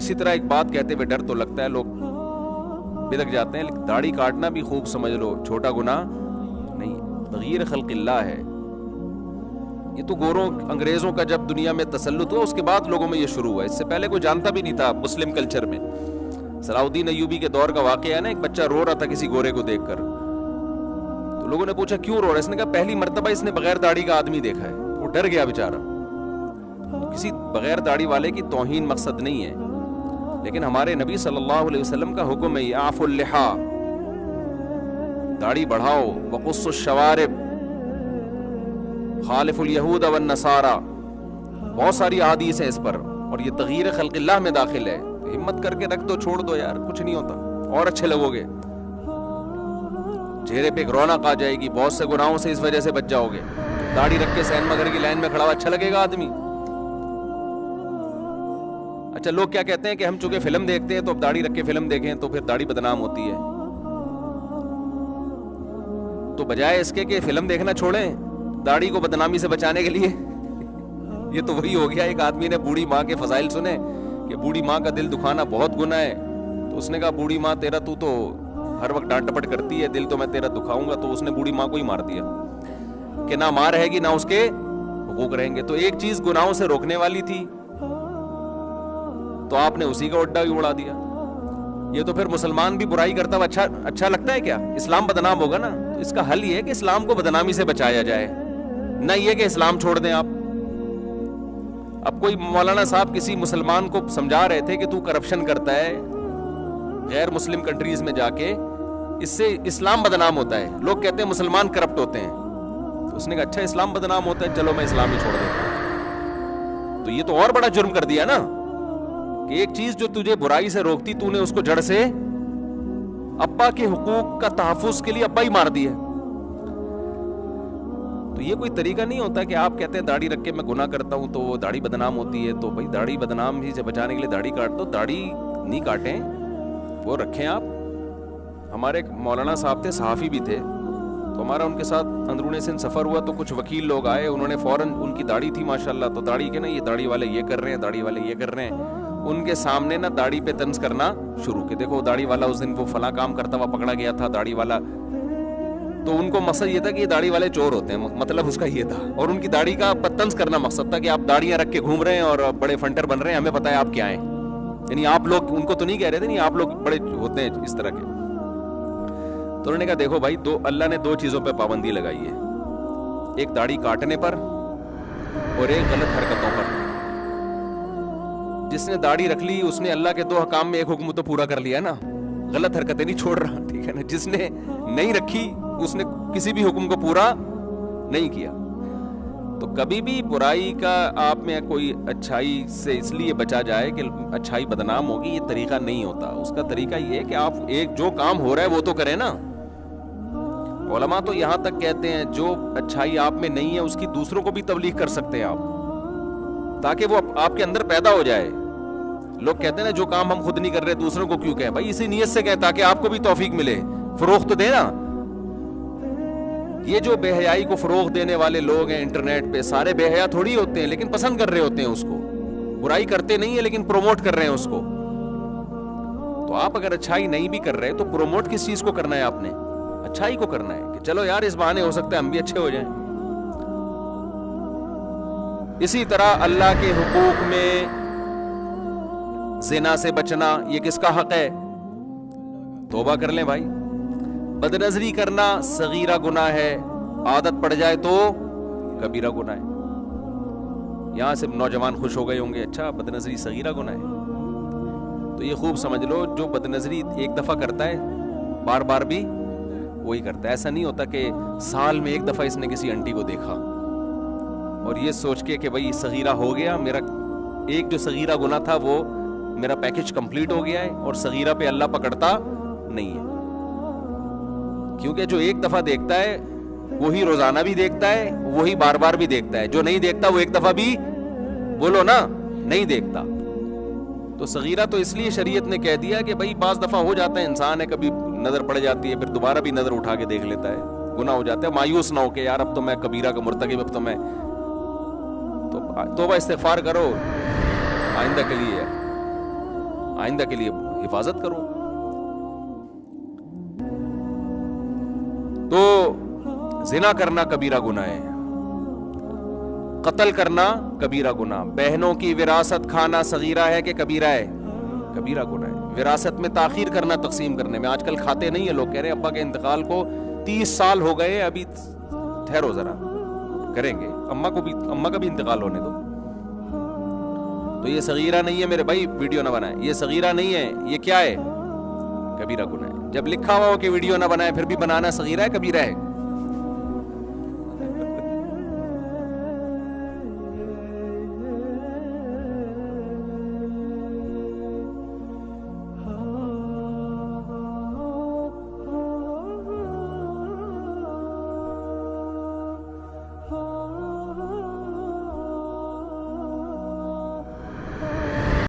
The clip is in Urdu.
اسی طرح ایک بات کہتے ہوئے ڈر تو لگتا ہے، لوگ بدک جاتے ہیں، لیکن داڑھی کاٹنا بھی خوب سمجھ لو چھوٹا گناہ نہیں ہے، تغییر خلق اللہ ہے۔ یہ تو گوروں انگریزوں کا جب دنیا میں تسلط ہوا اس کے بعد لوگوں میں یہ شروع ہوا، اس سے پہلے کوئی جانتا بھی نہیں تھا مسلم کلچر میں۔ صلاح الدین ایوبی کے دور کا واقعہ ہے نا، ایک بچہ رو رہا تھا کسی گورے کو دیکھ کر، تو لوگوں نے پوچھا کیوں رو رہا ہے؟ اس نے کہا پہلی مرتبہ اس نے بغیر داڑھی کا آدمی دیکھا ہے، وہ ڈر گیا بیچارہ۔ کسی بغیر داڑھی والے کی توہین مقصد نہیں ہے، لیکن ہمارے نبی صلی اللہ علیہ وسلم کا حکم ہے اعفوا اللحا، داڑھی بڑھاؤ، وقصوا الشوارب، خالف الیہود والنصارى، بہت ساری احادیث ہیں اس پر، اور یہ تغییر خلق اللہ میں داخل ہے۔ ہمت کر کے رکھ دو، چھوڑ دو یار، کچھ نہیں ہوتا، اور اچھے لگو گے، چہرے پہ ایک رونق آ جائے گی، بہت سے گناہوں سے اس وجہ سے بچ جاؤ گے۔ داڑھی رکھ کے سینما گھر کی لائن میں کھڑا ہوا اچھا لگے گا آدمی؟ اچھا لوگ کیا کہتے ہیں کہ ہم چونکہ فلم دیکھتے ہیں تو اب داڑھی رکھ کے فلم دیکھیں تو پھر داڑھی بدنام ہوتی ہے، تو بجائے اس کے کہ فلم دیکھنا چھوڑیں داڑھی کو بدنامی سے بچانے کے لیے، یہ تو وہی ہو گیا۔ ایک آدمی نے بوڑھی ماں کے فضائل سنے کہ بوڑھی ماں کا دل دکھانا بہت گناہ ہے، تو اس نے کہا بوڑھی ماں تیرا تو ہر وقت ڈانٹ ڈپٹ کرتی ہے، دل تو میں تیرا دکھاؤں گا، تو اس نے بوڑھی ماں کو ہی مار دیا کہ نہ ماں رہے گی نہ اس کے حقوق رہیں گے۔ تو ایک چیز گناہوں سے روکنے والی تھی تو آپ نے اسی کا اڈا بھی اڑا دیا۔ یہ تو پھر مسلمان بھی برائی کرتا ہوا اچھا لگتا ہے کیا؟ اسلام بدنام ہوگا نا، تو اس کا حل یہ ہے کہ اسلام کو بدنامی سے بچایا جائے، نہ یہ کہ اسلام چھوڑ دیں آپ۔ اب کوئی مولانا صاحب کسی مسلمان کو سمجھا رہے تھے کہ تو کرپشن کرتا ہے غیر مسلم کنٹریز میں جا کے، اس سے اسلام بدنام ہوتا ہے، لوگ کہتے ہیں مسلمان کرپٹ ہوتے ہیں، تو اس نے کہا اچھا اسلام بدنام ہوتا ہے، چلو میں اسلام ہی چھوڑ دیتا ہوں۔ تو یہ تو اور بڑا جرم کر دیا نا کہ ایک چیز جو تجھے برائی سے روکتی تو نے اس کو جڑ سے، ابا کے حقوق کا تحفظ کے لیے ابا ہی مار دیا۔ تو یہ کوئی طریقہ نہیں ہوتا کہ آپ کہتے ہیں داڑھی رکھ کے میں گناہ کرتا ہوں تو وہ داڑھی بدنام ہوتی ہے، تو بھائی داڑھی بدنام ہی سے بچانے کے لیے داڑھی کاٹ دو، داڑھی نہیں کاٹیں، وہ رکھیں آپ۔ ہمارے ایک مولانا صاحب تھے، صحافی بھی تھے، تو ہمارا ان کے ساتھ اندرون سندھ سفر ہوا، تو کچھ وکیل لوگ آئے، انہوں نے فوراً، ان کی داڑھی تھی ماشاءاللہ، تو داڑھی کے نا یہ داڑھی والے یہ کر رہے ہیں، داڑھی والے یہ کر رہے ہیں، ان کے سامنے نا داڑھی پہ طنز کرنا شروع کہ دیکھو داڑھی والا اس دن وہ فلاں کام کرتا ہوا پکڑا گیا تھا، داڑھی والا۔ تو ان کو مقصد یہ تھا کہ یہ داڑھی والے چور ہوتے ہیں، مطلب اس کا یہ تھا، اور ان کی داڑھی کا طنز کرنا مقصد تھا کہ آپ داڑیاں رکھ کے گھوم رہے ہیں اور بڑے فنٹر بن رہے ہیں، ہمیں پتہ ہے آپ کیا ہیں، یعنی آپ لوگ ان کو تو نہیں کہہ رہے تھے نہیں آپ لوگ بڑے ہوتے ہیں اس طرح کے۔ تو انہوں نے کہا دیکھو بھائی، اللہ نے دو چیزوں پہ پابندی لگائی ہے، ایک داڑھی کاٹنے پر اور ایک غلط حرکتوں پر۔ جس نے داڑھی رکھ لی اس نے اللہ کے دو حکام میں ایک حکم تو پورا کر لیا نا، غلط حرکتیں نہیں چھوڑ رہا، ٹھیک ہے نا۔ جس نے نہیں رکھی اس نے کسی بھی حکم کو پورا نہیں کیا۔ تو کبھی بھی برائی کا آپ میں کوئی اچھائی سے اس لیے بچا جائے کہ اچھائی بدنام ہوگی، یہ طریقہ نہیں ہوتا۔ اس کا طریقہ یہ ہے کہ آپ ایک جو کام ہو رہا ہے وہ تو کریں نا۔ علماء تو یہاں تک کہتے ہیں جو اچھائی آپ میں نہیں ہے اس کی دوسروں کو بھی تبلیغ کر سکتے ہیں آپ، تاکہ وہ آپ کے اندر پیدا ہو جائے۔ لوگ کہتے ہیں نا جو کام ہم خود نہیں کر رہے دوسروں کو کیوں کہیں، بھائی اسی نیت سے کہیں تاکہ آپ کو بھی توفیق ملے، فروغ تو دے نا۔ یہ جو بے حیائی کو فروغ دینے والے لوگ ہیں انٹرنیٹ پہ، سارے بے حیا تھوڑی ہوتے ہیں، لیکن پسند کر رہے ہوتے ہیں اس کو، برائی کرتے نہیں ہیں لیکن پروموٹ کر رہے ہیں اس کو۔ تو آپ اگر اچھائی نہیں بھی کر رہے تو پروموٹ کس چیز کو کرنا ہے؟ آپ نے اچھائی کو کرنا ہے کہ چلو یار اس بہانے ہو سکتا ہے ہم بھی اچھے ہو جائیں۔ اسی طرح اللہ کے حقوق میں زنا سے بچنا، یہ کس کا حق ہے؟ توبہ کر لیں بھائی۔ بدنظری کرنا صغیرہ گناہ ہے، عادت پڑ جائے تو کبیرہ گناہ ہے۔ یہاں سے نوجوان خوش ہو گئے ہوں گے، اچھا بدنظری صغیرہ گناہ ہے، تو یہ خوب سمجھ لو جو بدنظری ایک دفعہ کرتا ہے بار بار بھی وہی کرتا ہے۔ ایسا نہیں ہوتا کہ سال میں ایک دفعہ اس نے کسی انٹی کو دیکھا اور یہ سوچ کے کہ بھائی صغیرہ ہو گیا، میرا ایک جو صغیرہ گناہ تھا وہ میرا پیکج کمپلیٹ ہو گیا ہے، اور صغیرہ پہ اللہ پکڑتا نہیں ہے، کیونکہ جو ایک دفعہ دیکھتا ہے وہی روزانہ بھی دیکھتا ہے، وہی بار بار بھی دیکھتا ہے، جو نہیں دیکھتا وہ ایک دفعہ بھی بولو نا نہیں دیکھتا۔ تو صغیرہ تو اس لیے شریعت نے کہہ دیا کہ بھائی بعض دفعہ ہو جاتا ہے، انسان ہے کبھی نظر پڑ جاتی ہے، پھر دوبارہ بھی نظر اٹھا کے دیکھ لیتا ہے، گناہ ہو جاتا ہے، مایوس نہ ہو کہ یار اب تو میں کبیرہ کا مرتکب، اب تو میں توبہ استغفار کرو آئندہ کے لیے۔ آئندہ کے لیے حفاظت کرو. تو زنا کرنا کبیرہ گناہ ہے, قتل کرنا کبیرہ گناہ, بہنوں کی وراثت کھانا صغیرہ ہے کہ کبیرہ ہے؟ کبیرہ گناہ ہے. وراثت میں تاخیر کرنا تقسیم کرنے میں, آج کل کھاتے نہیں ہیں لوگ, کہہ رہے ہیں ابا کے انتقال کو 30 سال ہو گئے, ابھی ٹھہرو ذرا, کریں گے, اماں کا بھی انتقال ہونے دو. تو یہ صغیرہ نہیں ہے میرے بھائی, ویڈیو نہ بنائیں, یہ صغیرہ نہیں ہے, یہ کیا ہے؟ کبیرہ گناہ ہے. جب لکھا ہوا ہو کہ ویڈیو نہ بنائے پھر بھی بنانا صغیرہ ہے کبیرہ ہے؟